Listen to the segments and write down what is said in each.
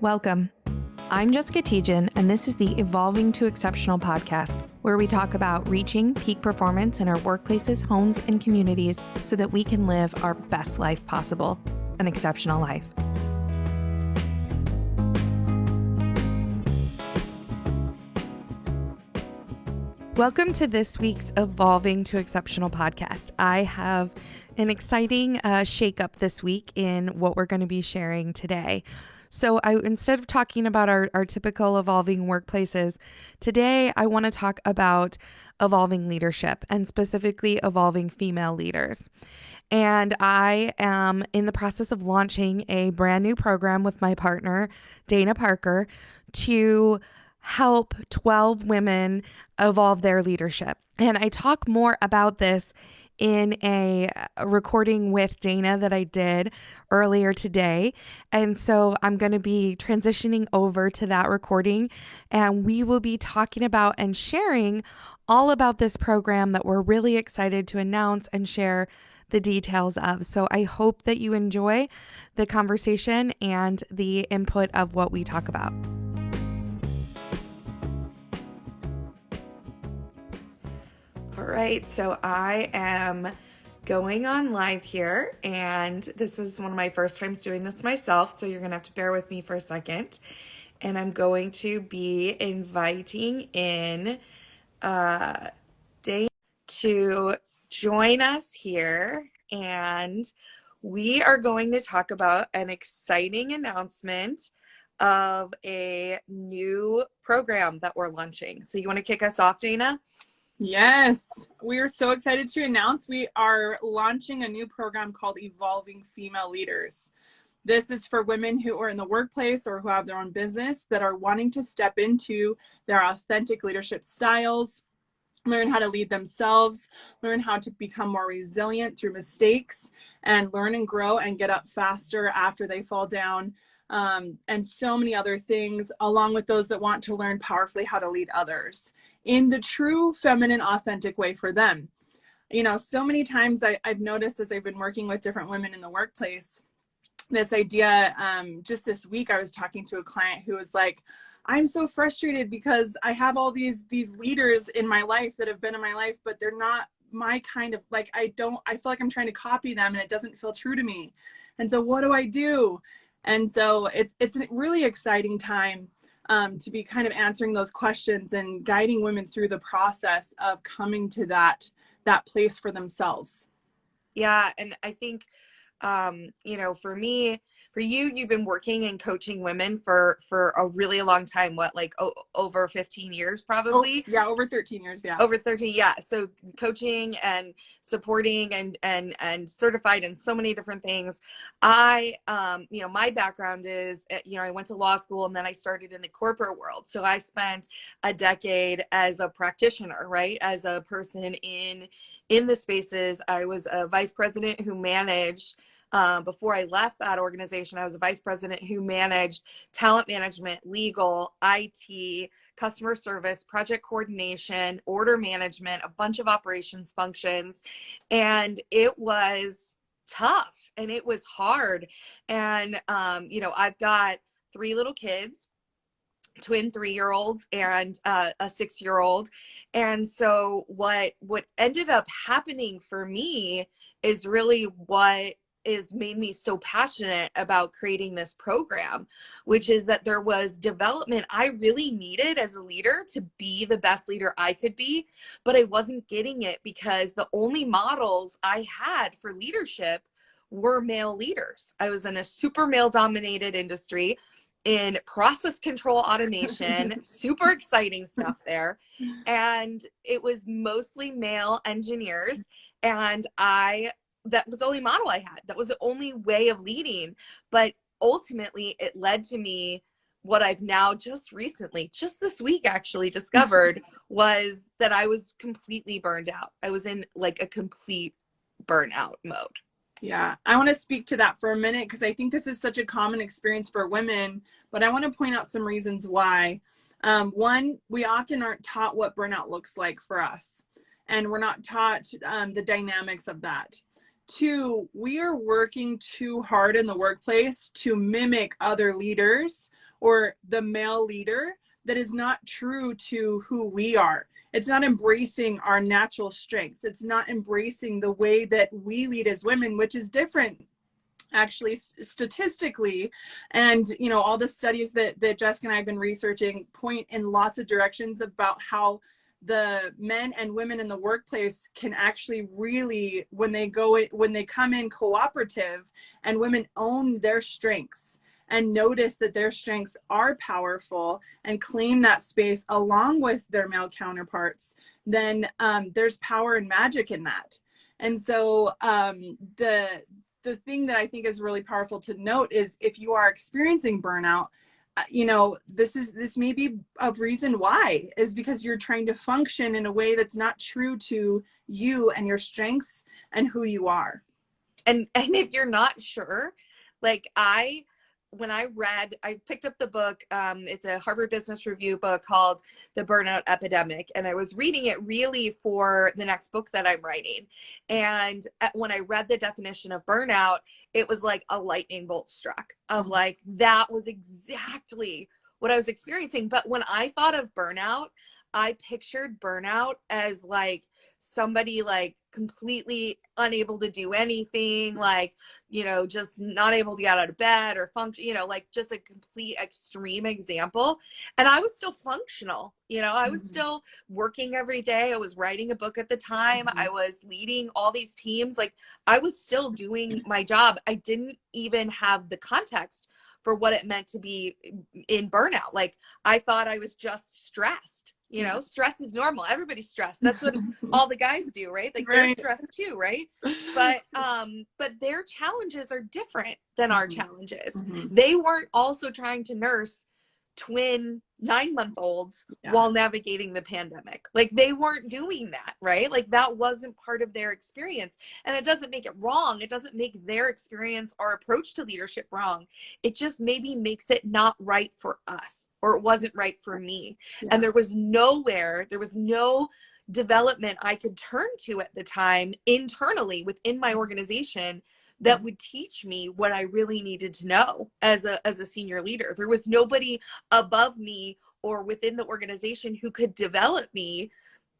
Welcome. I'm Jessica Tejan, and this is the Evolving to Exceptional podcast, where we talk about reaching peak performance in our workplaces, homes, and communities so that we can live our best life possible, an exceptional life. Welcome to this week's Evolving to Exceptional podcast. I have an exciting shakeup this week in what we're going to be sharing today. So instead of talking about our typical evolving workplaces, today I want to talk about evolving leadership and specifically evolving female leaders. And I am in the process of launching a brand new program with my partner, Dana Parker, to help 12 women evolve their leadership. And I talk more about this in a recording with Dana that I did earlier today. And so I'm going to be transitioning over to that recording, and we will be talking about and sharing all about this program that we're really excited to announce and share the details of. So I hope that you enjoy the conversation and the input of what we talk about. All right, so I am going on live here, and this is one of my first times doing this myself, so you're going to have to bear with me for a second. And I'm going to be inviting in Dana to join us here, and we are going to talk about an exciting announcement of a new program that we're launching. So you want to kick us off, Dana? Yes, we are so excited to announce we are launching a new program called Evolving Female Leaders. This is for women who are in the workplace or who have their own business that are wanting to step into their authentic leadership styles, learn how to lead themselves, learn how to become more resilient through mistakes, and learn and grow and get up faster after they fall down. And so many other things, along with those that want to learn powerfully how to lead others in the true feminine, authentic way for them. You know, so many times I've noticed as I've been working with different women in the workplace, this idea, just this week, I was talking to a client who was like, I'm so frustrated because I have all these leaders in my life that have been in my life, but they're not my kind of, like, I feel like I'm trying to copy them and it doesn't feel true to me. And so what do I do? And so it's a really exciting time to be kind of answering those questions and guiding women through the process of coming to that place for themselves. Yeah, and I think, for me, for you, you've been working and coaching women for a really long time. What, like over 15 years, probably? Oh, yeah, over 13 years. Yeah. Over 13. Yeah. So coaching and supporting and certified in so many different things. My background is, I went to law school and then I started in the corporate world. So I spent a decade as a practitioner, right? As a person in the spaces. I was a vice president who managed, before I left that organization, I was a vice president who managed talent management, legal, IT, customer service, project coordination, order management, a bunch of operations functions. And it was tough and it was hard. And, I've got 3 little kids, twin 3-year-olds and a 6-year-old. And so what ended up happening for me is really what is made me so passionate about creating this program, which is that there was development I really needed as a leader to be the best leader I could be, but I wasn't getting it because the only models I had for leadership were male leaders. I was in a super male dominated industry in process control automation, super exciting stuff there. And it was mostly male engineers. And that was the only model I had. That was the only way of leading. But ultimately it led to me, what I've now just this week actually discovered was that I was completely burned out. I was in like a complete burnout mode. Yeah, I want to speak to that for a minute because I think this is such a common experience for women, but I want to point out some reasons why. One, we often aren't taught what burnout looks like for us, and we're not taught the dynamics of that. 2, we are working too hard in the workplace to mimic other leaders or the male leader that is not true to who we are. It's not embracing our natural strengths. It's not embracing the way that we lead as women, which is different actually statistically. And all the studies that Jessica and I have been researching point in lots of directions about how the men and women in the workplace can actually really, when they come in cooperative and women own their strengths and notice that their strengths are powerful and claim that space along with their male counterparts, then there's power and magic in that. And so the thing that I think is really powerful to note is if you are experiencing burnout, this may be a reason why, is because you're trying to function in a way that's not true to you and your strengths and who you are. And if you're not sure, like when I picked up the book, it's a Harvard Business Review book called The Burnout Epidemic. And I was reading it really for the next book that I'm writing. And when I read the definition of burnout, it was like a lightning bolt struck of like, that was exactly what I was experiencing. But when I thought of burnout, I pictured burnout as like somebody like completely unable to do anything, like, just not able to get out of bed or function, like just a complete extreme example. And I was still functional, I was still working every day. I was writing a book at the time. I was leading all these teams. Like I was still doing my job. I didn't even have the context for what it meant to be in burnout. Like I thought I was just stressed. Stress is normal. Everybody's stressed. That's what all the guys do, right? Like they're stressed too, right? But their challenges are different than our challenges. They weren't also trying to nurse twin 9-month-olds while navigating the pandemic. Like they weren't doing that, right? Like that wasn't part of their experience. And it doesn't make it wrong. It doesn't make their experience or approach to leadership wrong. It just maybe makes it not right for us, or it wasn't right for me. And there was no development I could turn to at the time internally within my organization that would teach me what I really needed to know as a senior leader. There was nobody above me or within the organization who could develop me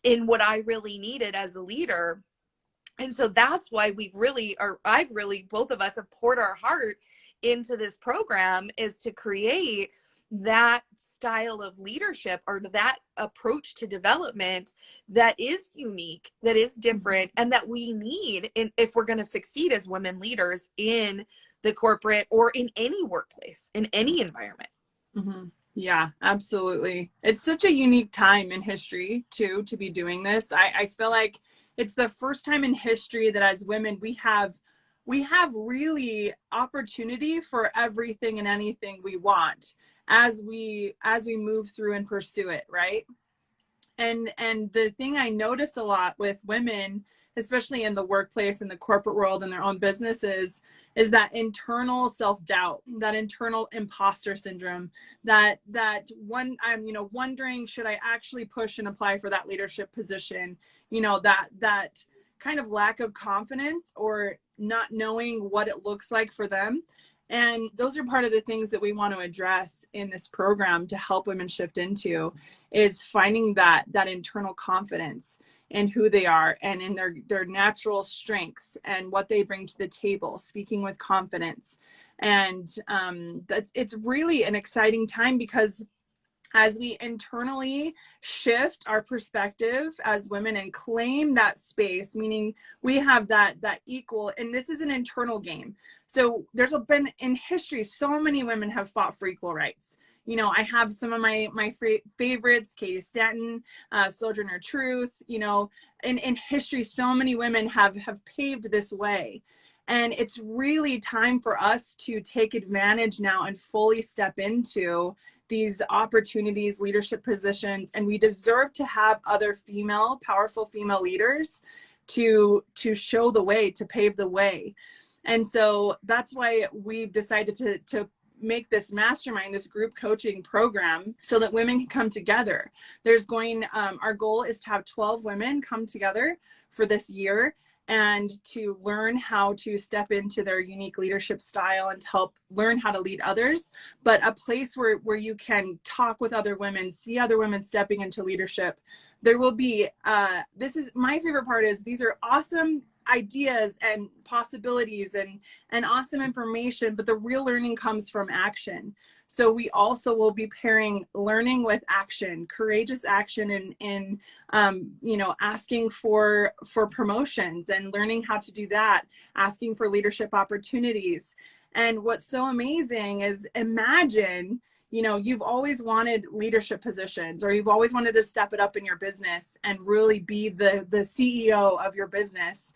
in what I really needed as a leader. And so that's why both of us have poured our heart into this program, is to create that style of leadership or that approach to development that is unique, that is different, and that we need if we're going to succeed as women leaders in the corporate or in any workplace, in any environment. Yeah, absolutely. It's such a unique time in history too, to be doing this. I feel like it's the first time in history that as women, we have really opportunity for everything and anything we want as we move through and pursue it, right? And the thing I notice a lot with women, especially in the workplace, in the corporate world, in their own businesses, is that internal self-doubt, that internal imposter syndrome, that one, I'm, wondering, should I actually push and apply for that leadership position? That kind of lack of confidence or not knowing what it looks like for them. And those are part of the things that we want to address in this program to help women shift into, is finding that internal confidence in who they are and in their natural strengths and what they bring to the table, speaking with confidence. And it's really an exciting time, because as we internally shift our perspective as women and claim that space, meaning we have that equal, and this is an internal game. So there's been in history, so many women have fought for equal rights. I have some of my favorites, Katie Stanton, Sojourner Truth, in history, so many women have paved this way. And it's really time for us to take advantage now and fully step into these opportunities, leadership positions, and we deserve to have other powerful female leaders to show the way, to pave the way. And so that's why we've decided to make this mastermind, this group coaching program, so that women can come together. Our goal is to have 12 women come together for this year and to learn how to step into their unique leadership style and to help learn how to lead others, but a place where you can talk with other women, see other women stepping into leadership. There will be, this is my favorite part, is these are awesome ideas and possibilities and awesome information, but the real learning comes from action. So we also will be pairing learning with action, courageous action in asking for promotions and learning how to do that, asking for leadership opportunities. And what's so amazing is, imagine, you've always wanted leadership positions, or you've always wanted to step it up in your business and really be the CEO of your business,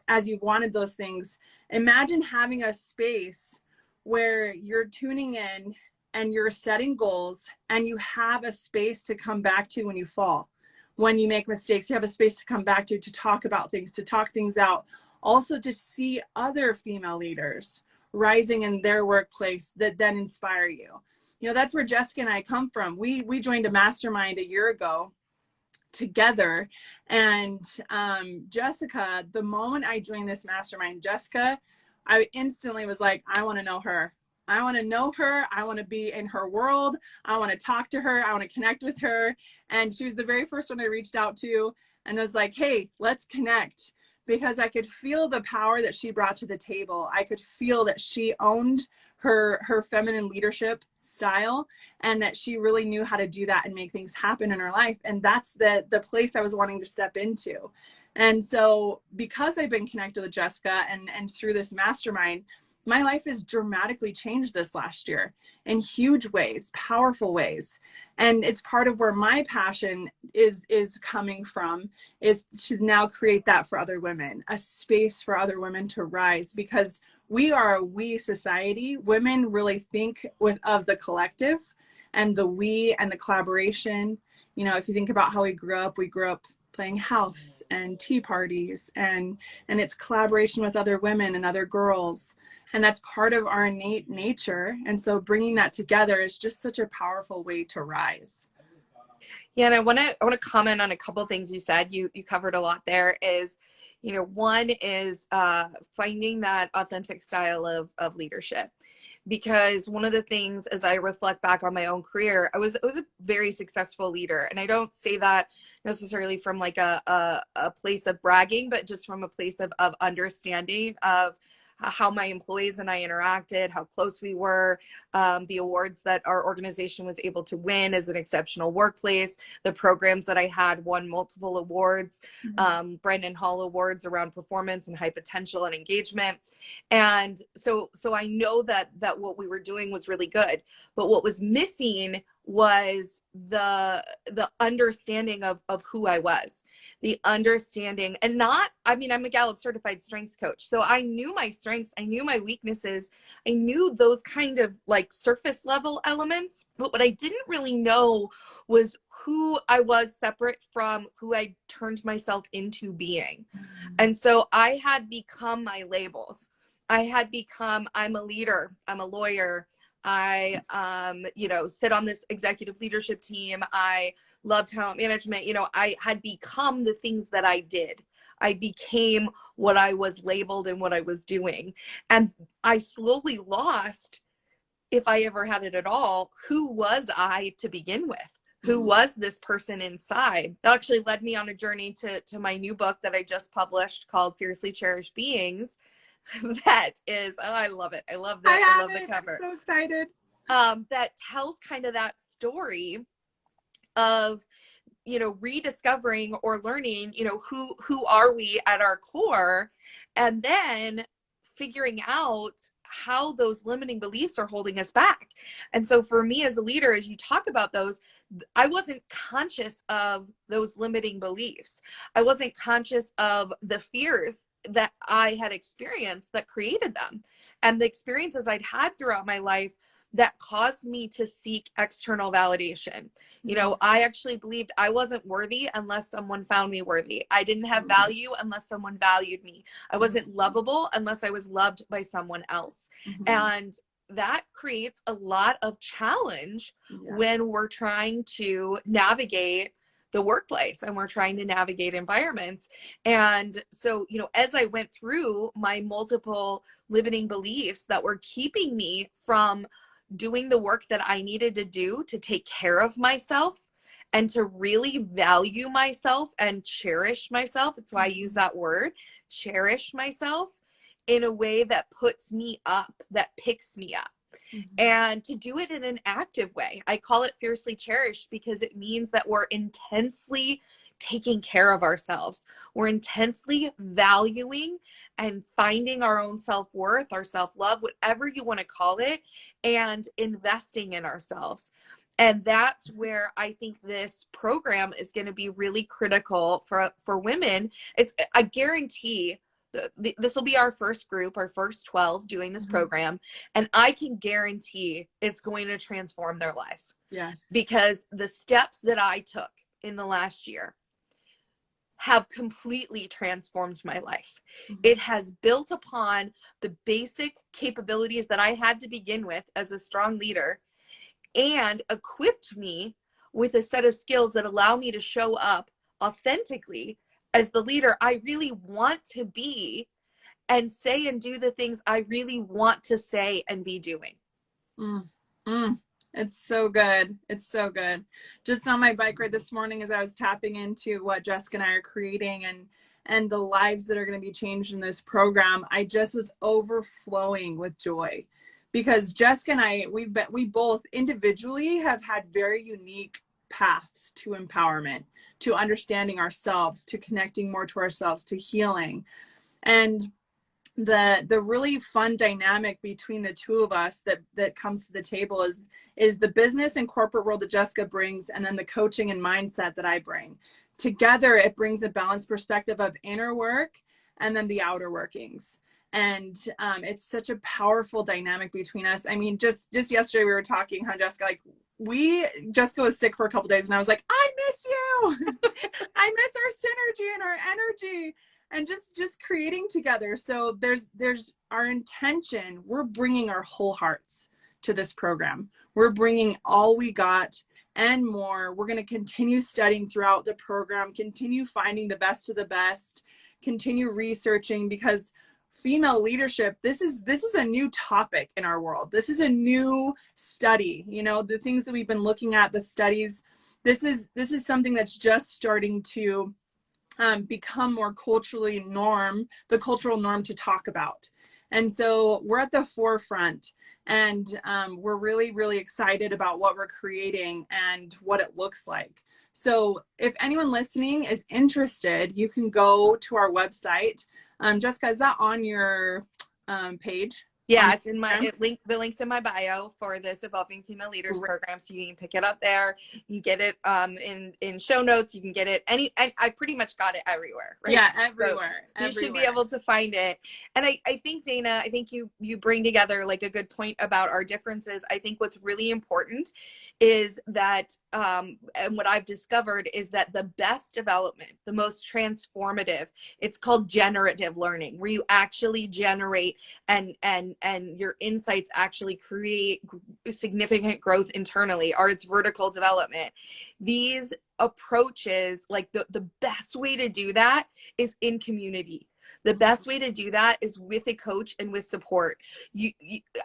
as you've wanted those things. Imagine having a space where you're tuning in and you're setting goals, and you have a space to come back to when you fall, when you make mistakes. You have a space to come back to talk about things, to talk things out. Also to see other female leaders rising in their workplace that then inspire you. That's where Jessica and I come from. We joined a mastermind a year ago together. And Jessica, the moment I joined this mastermind, Jessica, I instantly was like, I want to know her. I want to know her. I want to be in her world. I want to talk to her. I want to connect with her. And she was the very first one I reached out to and was like, hey, let's connect. Because I could feel the power that she brought to the table. I could feel that she owned her feminine leadership style, and that she really knew how to do that and make things happen in her life. And that's the place I was wanting to step into. And so because I've been connected with Jessica and through this mastermind, my life has dramatically changed this last year in huge ways, powerful ways. And it's part of where my passion is coming from, is to now create that for other women, a space for other women to rise, because we are a we society. Women really think of the collective and the we and the collaboration. If you think about how we grew up playing house and tea parties, and it's collaboration with other women and other girls. And that's part of our innate nature. And so bringing that together is just such a powerful way to rise. Yeah, and I want to comment on a couple of things you said. You covered a lot there. Is, one is finding that authentic style of leadership. Because one of the things, as I reflect back on my own career, I was a very successful leader. And I don't say that necessarily from like a place of bragging, but just from a place of understanding of how my employees and I interacted, how close we were, the awards that our organization was able to win as an exceptional workplace, the programs that I had won multiple awards, Brendan Hall Awards around performance and high potential and engagement. And so I know that what we were doing was really good, but what was missing was the understanding of who I was, the understanding, and I'm a Gallup certified strengths coach. So I knew my strengths, I knew my weaknesses, I knew those kind of like surface level elements, but what I didn't really know was who I was separate from who I turned myself into being. And so I had become my labels. I had become, I'm a leader, I'm a lawyer, I, sit on this executive leadership team. I love talent management. I had become the things that I did. I became what I was labeled and what I was doing. And I slowly lost, if I ever had it at all, who was I to begin with? Who was this person inside? That actually led me on a journey to my new book that I just published called Fiercely Cherished Beings. That is, I love it. I love that. I love the cover. I'm so excited. That tells kind of that story of, rediscovering or learning, who are we at our core, and then figuring out how those limiting beliefs are holding us back. And so for me as a leader, as you talk about those, I wasn't conscious of those limiting beliefs. I wasn't conscious of the fears that I had experienced that created them, and the experiences I'd had throughout my life that caused me to seek external validation. I actually believed I wasn't worthy unless someone found me worthy. I didn't have value unless someone valued me. I wasn't lovable unless I was loved by someone else. And that creates a lot of challenge Yeah. when we're trying to navigate the workplace and we're trying to navigate environments. And so, as I went through my multiple limiting beliefs that were keeping me from doing the work that I needed to do to take care of myself and to really value myself and cherish myself. That's why I use that word, cherish myself, in a way that puts me up, that picks me up. And to do it in an active way. I call it fiercely cherished because it means that we're intensely taking care of ourselves. We're intensely valuing and finding our own self-worth, our self-love, whatever you want to call it, and investing in ourselves. And that's where I think this program is going to be really critical for women. I guarantee this will be our first group, our first 12 doing this program. And I can guarantee it's going to transform their lives. Yes. Because the steps that I took in the last year have completely transformed my life. It has built upon the basic capabilities that I had to begin with as a strong leader and equipped me with a set of skills that allow me to show up authentically as the leader I really want to be and say and do the things I really want to say and be doing. It's so good. It's so good. Just on my bike ride this morning, as I was tapping into what Jessica and I are creating and the lives that are going to be changed in this program, I just was overflowing with joy because Jessica and I, we both individually have had very unique paths to empowerment, to understanding ourselves, to connecting more to ourselves, to healing. And the really fun dynamic between the two of us that comes to the table is the business and corporate world that Jessica brings, and then the coaching and mindset that I bring. Together, it brings a balanced perspective of inner work and then the outer workings. And it's such a powerful dynamic between us. I mean, just yesterday we were talking, huh, Jessica? Like, Jessica was sick for a couple of days, and I was like, I miss you. I miss our synergy and our energy, and just creating together. So there's our intention. We're bringing our whole hearts to this program. We're bringing all we got and more. We're going to continue studying throughout the program, continue finding the best of the best, continue researching, because female leadership, this is a new topic in our world. This is a new study. The things that we've been looking at, the studies, this is something that's just starting to become more the cultural norm to talk about. And so we're at the forefront, and we're really, really excited about what we're creating and what it looks like. So if anyone listening is interested, you can go to our website. Jessica, is that on your page? Yeah, it's in the link's in my bio for this Evolving Female Leaders program, so you can pick it up there. You can get it in show notes. You can get it I pretty much got it everywhere. Right? Yeah, everywhere. So you should be able to find it. And I think, Dana, I think you bring together like a good point about our differences. I think what's really important is that, and what I've discovered is that the best development, the most transformative, it's called generative learning, where you actually generate and your insights actually create significant growth internally, or it's vertical development. These approaches, like the best way to do that is in community. The best way to do that is with a coach and with support.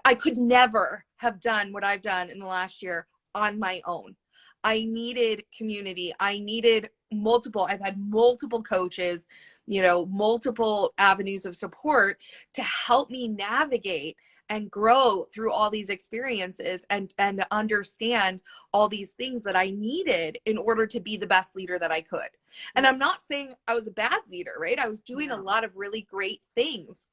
I could never have done what I've done in the last year on my own. I needed community. I needed I've had multiple coaches, multiple avenues of support to help me navigate and grow through all these experiences and understand all these things that I needed in order to be the best leader that I could. And I'm not saying I was a bad leader, right? I was doing a lot of really great things,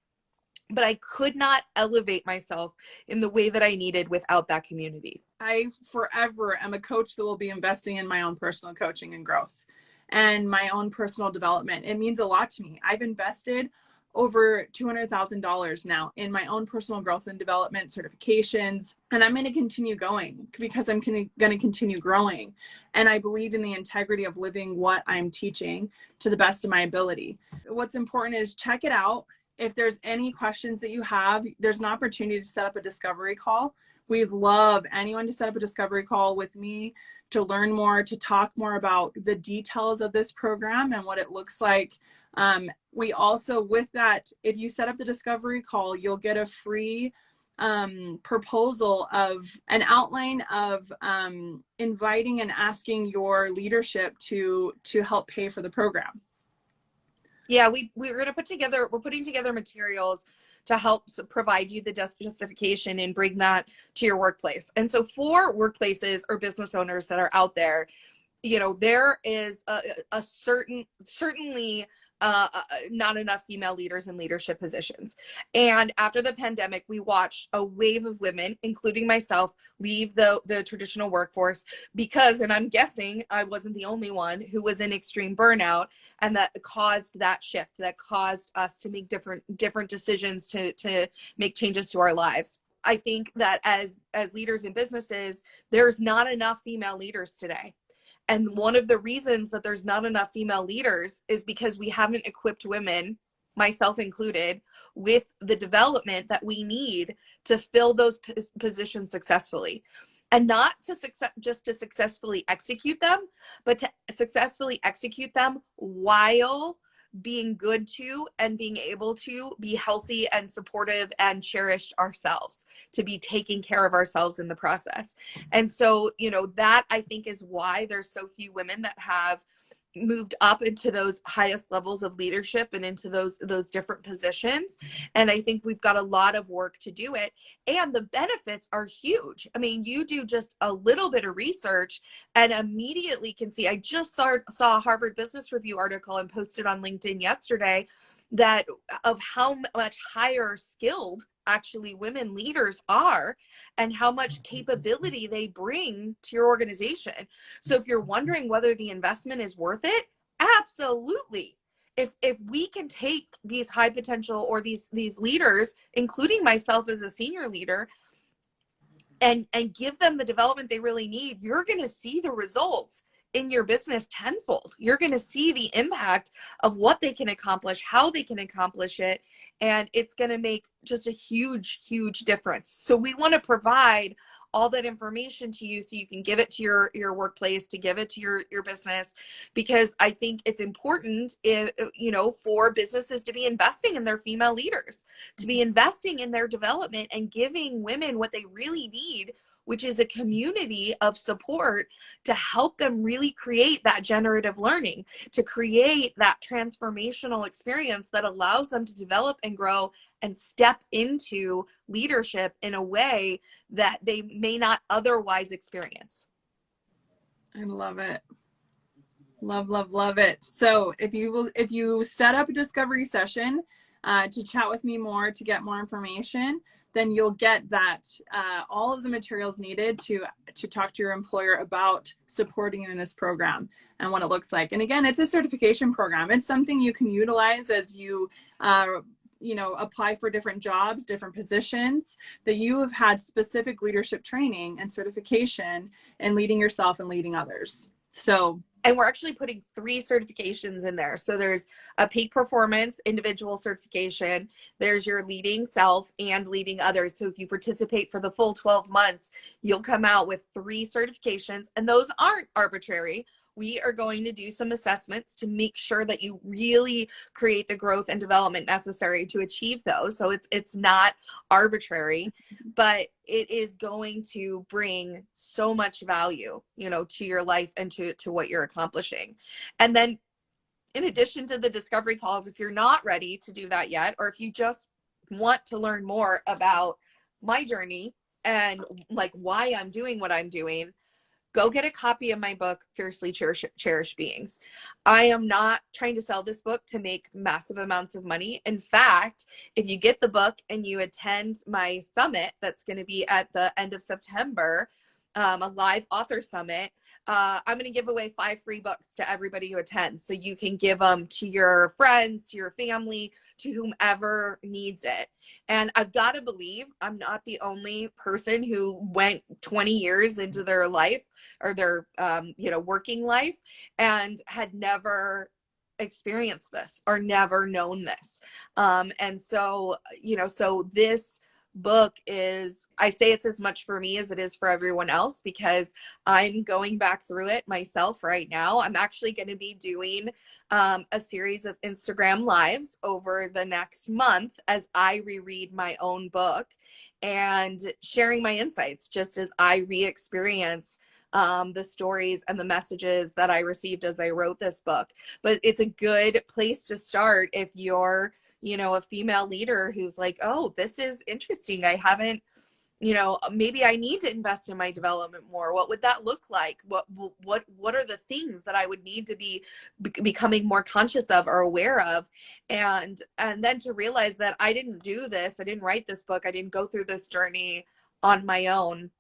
but I could not elevate myself in the way that I needed without that community. I forever am a coach that will be investing in my own personal coaching and growth and my own personal development. It means a lot to me. I've invested over $200,000 now in my own personal growth and development certifications. And I'm going to continue going because I'm going to continue growing. And I believe in the integrity of living what I'm teaching to the best of my ability. What's important is check it out. if there's any questions that you have, there's an opportunity to set up a discovery call. We'd love anyone to set up a discovery call with me to learn more, to talk more about the details of this program and what it looks like. We also, with that, if you set up the discovery call, you'll get a free proposal of an outline of inviting and asking your leadership to help pay for the program. Yeah, we're going to we're putting together materials to help provide you the justification and bring that to your workplace. And so for workplaces or business owners that are out there, you know, there is certainly not enough female leaders in leadership positions. And after the pandemic, we watched a wave of women, including myself, leave the traditional workforce because, and I'm guessing I wasn't the only one, who was in extreme burnout, and that caused that shift, that caused us to make different decisions to make changes to our lives. I think that as leaders in businesses, there's not enough female leaders today. And one of the reasons that there's not enough female leaders is because we haven't equipped women, myself included, with the development that we need to fill those positions successfully. And not just to successfully execute them, but to successfully execute them while being good to and being able to be healthy and supportive and cherished ourselves, to be taking care of ourselves in the process. And so, you know, that I think is why there's so few women that have moved up into those highest levels of leadership and into those different positions. And I think we've got a lot of work to do it. And the benefits are huge. I mean, you do just a little bit of research and immediately can see. I just saw a Harvard Business Review article and posted on LinkedIn yesterday that of how much higher skilled actually women leaders are and how much capability they bring to your organization. So if you're wondering whether the investment is worth it, absolutely. If we can take these high potential or these leaders, including myself as a senior leader, and give them the development they really need, you're going to see the results in your business tenfold. You're going to see the impact of what they can accomplish, how they can accomplish it, and it's going to make just a huge, huge difference. So we want to provide all that information to you so you can give it to your workplace, to give it to your business, because I think it's important, you know, for businesses to be investing in their female leaders, to be investing in their development and giving women what they really need, which is a community of support to help them really create that generative learning, to create that transformational experience that allows them to develop and grow and step into leadership in a way that they may not otherwise experience. I love it. Love, love, love it. So if you set up a discovery session to chat with me more, to get more information, then you'll get that all of the materials needed to talk to your employer about supporting you in this program and what it looks like. And again, it's a certification program. It's something you can utilize as you apply for different jobs, different positions, that you have had specific leadership training and certification in leading yourself and leading others. So, and we're actually putting 3 certifications in there. So there's a peak performance individual certification, there's your leading self and leading others. So if you participate for the full 12 months, you'll come out with 3 certifications, and those aren't arbitrary. We are going to do some assessments to make sure that you really create the growth and development necessary to achieve those. So it's not arbitrary, but it is going to bring so much value, you know, to your life and to what you're accomplishing. And then in addition to the discovery calls, if you're not ready to do that yet, or if you just want to learn more about my journey and like why I'm doing what I'm doing, go get a copy of my book, Fiercely Cherished Beings. I am not trying to sell this book to make massive amounts of money. In fact, if you get the book and you attend my summit, that's going to be at the end of September, a live author summit, I'm going to give away 5 free books to everybody who attends. So you can give them to your friends, to your family, to whomever needs it. And I've got to believe I'm not the only person who went 20 years into their life or their, working life and had never experienced this or never known this. And so, so this book is, I say it's as much for me as it is for everyone else, because I'm going back through it myself right now. I'm actually going to be doing a series of Instagram lives over the next month as I reread my own book and sharing my insights just as I re-experience the stories and the messages that I received as I wrote this book. But it's a good place to start if you're, a female leader who's like, oh, this is interesting. I haven't, maybe I need to invest in my development more. What would that look like? What are the things that I would need to be becoming more conscious of or aware of? And then to realize that I didn't do this. I didn't write this book. I didn't go through this journey on my own,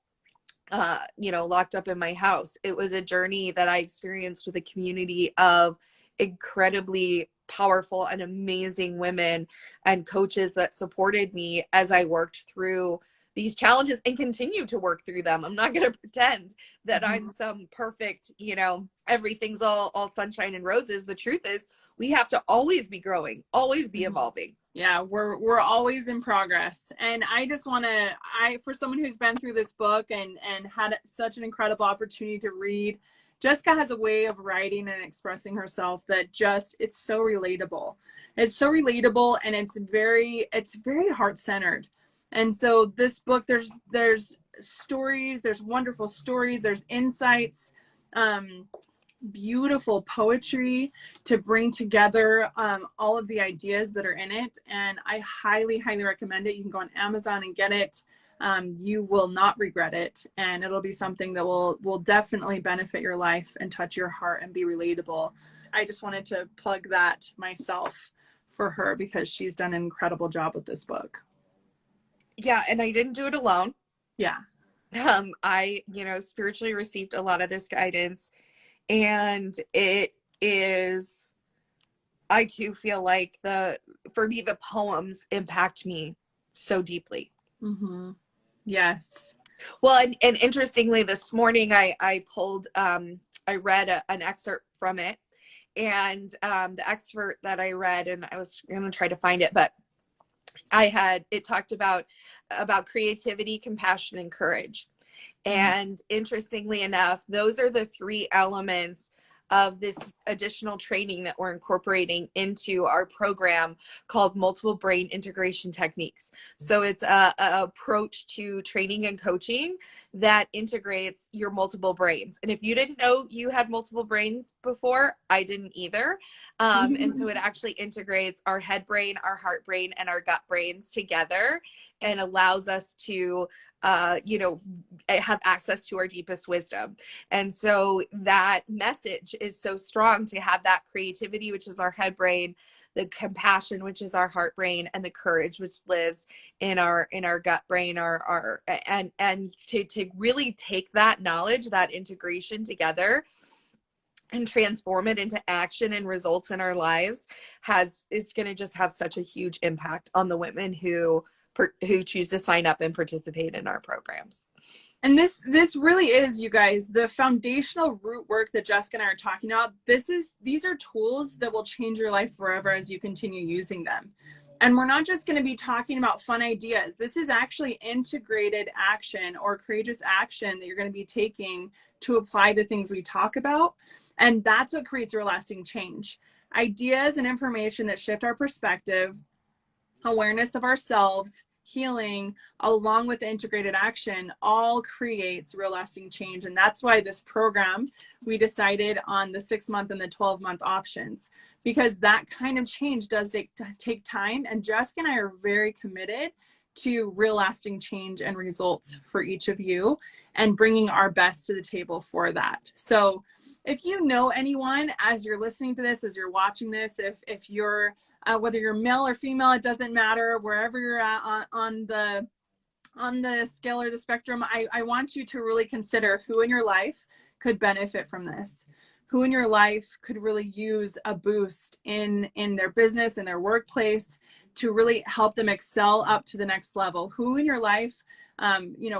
locked up in my house. It was a journey that I experienced with a community of incredibly powerful and amazing women and coaches that supported me as I worked through these challenges and continue to work through them. I'm not going to pretend that I'm some perfect, everything's all sunshine and roses. The truth is we have to always be growing, always be evolving. Yeah, we're always in progress. And I just want to, for someone who's been through this book and had such an incredible opportunity to read, Jessica has a way of writing and expressing herself that it's so relatable. It's so relatable, and it's very heart-centered. And so this book, there's stories, there's wonderful stories, there's insights, beautiful poetry to bring together all of the ideas that are in it. And I highly, highly recommend it. You can go on Amazon and get it. You will not regret it. And it'll be something that will definitely benefit your life and touch your heart and be relatable. I just wanted to plug that myself for her because she's done an incredible job with this book. Yeah. And I didn't do it alone. Yeah. I, spiritually received a lot of this guidance. And it is, I too feel like for me, the poems impact me so deeply. Mm-hmm. Yes. Well, and interestingly, this morning I pulled, I read an excerpt from it, and the excerpt that I read, and I was going to try to find it, but it talked about creativity, compassion, and courage. And interestingly enough, those are the three elements of this additional training that we're incorporating into our program called multiple brain integration techniques. So it's a approach to training and coaching that integrates your multiple brains. And if you didn't know you had multiple brains before, I didn't either. And so it actually integrates our head brain, our heart brain, and our gut brains together, and allows us to have access to our deepest wisdom. And so that message is so strong, to have that creativity, which is our head brain, the compassion, which is our heart brain, and the courage, which lives in our gut brain, and to really take that knowledge, that integration together and transform it into action and results in our lives is going to just have such a huge impact on the women who choose to sign up and participate in our programs. And this really is, you guys, the foundational root work that Jessica and I are talking about. These are tools that will change your life forever as you continue using them. And we're not just going to be talking about fun ideas. This is actually integrated action or courageous action that you're going to be taking to apply the things we talk about. And that's what creates real lasting change. Ideas and information that shift our perspective, awareness of ourselves, healing, along with the integrated action, all creates real lasting change. And that's why this program, we decided on the 6-month and the 12-month options, because that kind of change does take time. And Jessica and I are very committed to real lasting change and results for each of you, and bringing our best to the table for that. So if you know anyone, as you're listening to this, as you're watching this, if you're whether you're male or female, it doesn't matter, wherever you're at on the scale or the spectrum, I want you to really consider who in your life could benefit from this, who in your life could really use a boost in their business, in their workplace, to really help them excel up to the next level, who in your life,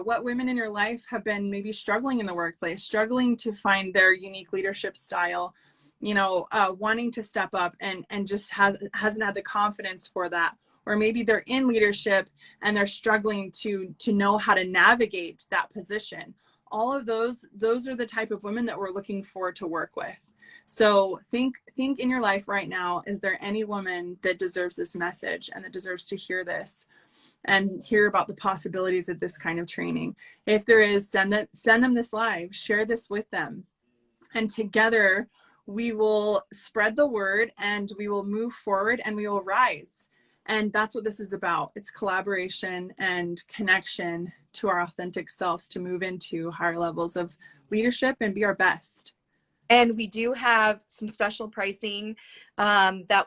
what women in your life have been maybe struggling in the workplace, struggling to find their unique leadership style, wanting to step up and just hasn't had the confidence for that. Or maybe they're in leadership and they're struggling to know how to navigate that position. All of those are the type of women that we're looking for to work with. So think in your life right now, is there any woman that deserves this message and that deserves to hear this and hear about the possibilities of this kind of training? If there is, send them this live, share this with them. And together we will spread the word and we will move forward and we will rise. And that's what this is about. It's collaboration and connection to our authentic selves to move into higher levels of leadership and be our best. And we do have some special pricing that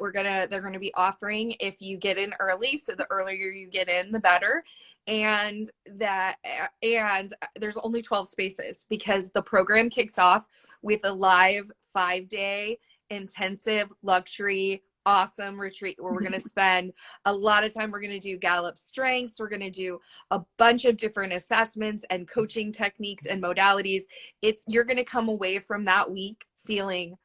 they're gonna be offering if you get in early. So the earlier you get in, the better. And there's only 12 spaces because the program kicks off with a live 5-day intensive luxury awesome retreat where we're going to spend a lot of time. We're going to do Gallup strengths. We're going to do a bunch of different assessments and coaching techniques and modalities. You're going to come away from that week feeling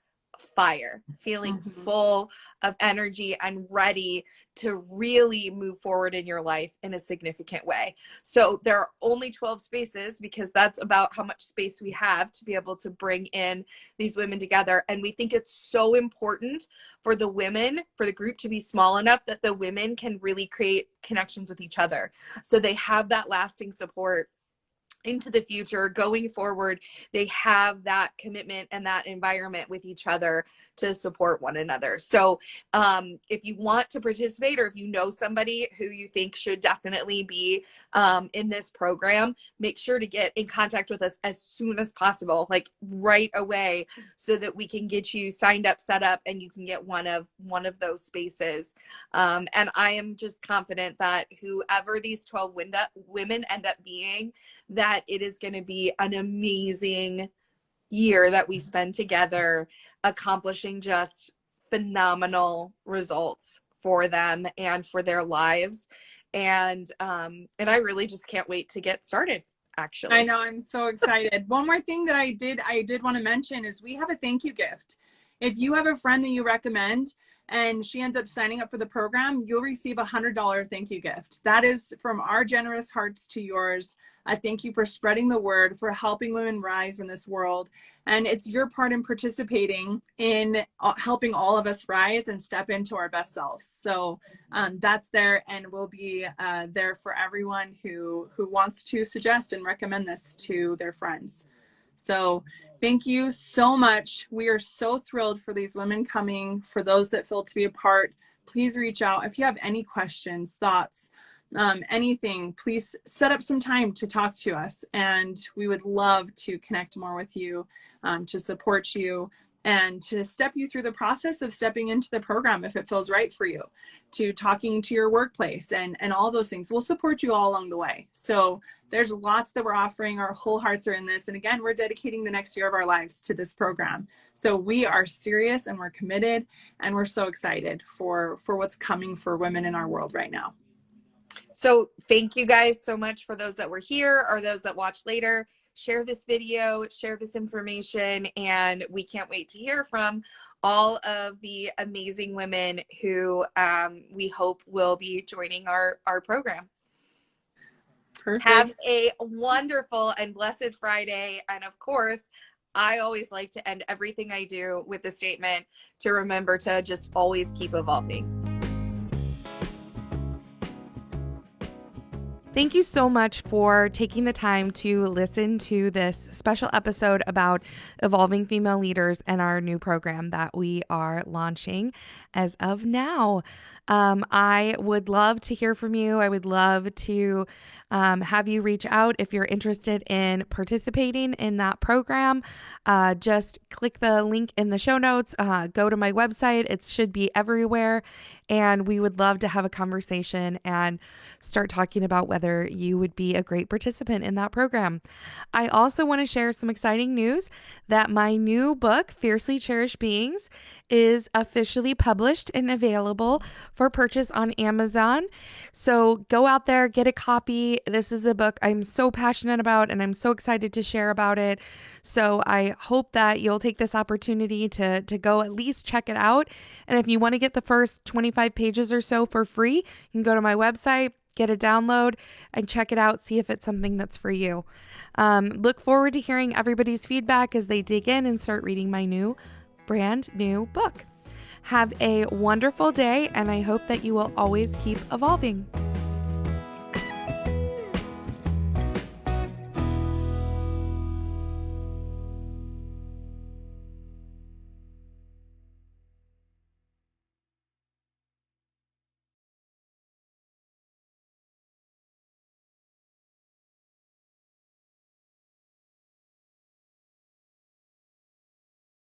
fire, feeling full of energy and ready to really move forward in your life in a significant way. So there are only 12 spaces because that's about how much space we have to be able to bring in these women together. And we think it's so important for the group to be small enough that the women can really create connections with each other. So they have that lasting support into the future. Going forward, they have that commitment and that environment with each other to support one another. So if you want to participate, or if you know somebody who you think should definitely be in this program, make sure to get in contact with us as soon as possible, like right away, so that we can get you signed up, set up, and you can get one of those spaces. And I am just confident that whoever these 12 women end up being, that it is going to be an amazing year that we spend together accomplishing just phenomenal results for them and for their lives. And I really just can't wait to get started, actually. I know, I'm so excited. One more thing that I did want to mention is we have a thank you gift. If you have a friend that you recommend and she ends up signing up for the program, you'll receive $100 thank you gift. That is from our generous hearts to yours. I thank you for spreading the word, for helping women rise in this world. And it's your part in participating in helping all of us rise and step into our best selves. So that's there, and will be there for everyone who wants to suggest and recommend this to their friends. So thank you so much. We are so thrilled for these women coming. For those that feel to be a part, please reach out. If you have any questions, thoughts, anything, please set up some time to talk to us. And we would love to connect more with you, to support you, and to step you through the process of stepping into the program if it feels right for you, to talking to your workplace and all those things. We'll support you all along the way. So there's lots that we're offering. Our whole hearts are in this. And again, we're dedicating the next year of our lives to this program. So we are serious and we're committed, and we're so excited for what's coming for women in our world right now. So thank you guys so much for those that were here or those that watch later. Share this video, share this information, and we can't wait to hear from all of the amazing women who we hope will be joining our program. Perfect. Have a wonderful and blessed Friday. And of course, I always like to end everything I do with the statement to remember to just always keep evolving. Thank you so much for taking the time to listen to this special episode about evolving female leaders and our new program that we are launching as of now. I would love to hear from you. I would love to have you reach out if you're interested in participating in that program. Just click the link in the show notes, go to my website. It should be everywhere. And we would love to have a conversation and start talking about whether you would be a great participant in that program. I also want to share some exciting news that my new book, Fiercely Cherished Beings, is officially published and available for purchase on Amazon. So go out there, get a copy. This is a book I'm so passionate about and I'm so excited to share about it. So I hope that you'll take this opportunity to go at least check it out. And if you want to get the first 25 pages or so for free, you can go to my website, get a download, and check it out, see if it's something that's for you. Look forward to hearing everybody's feedback as they dig in and start reading my brand new book. Have a wonderful day, and I hope that you will always keep evolving.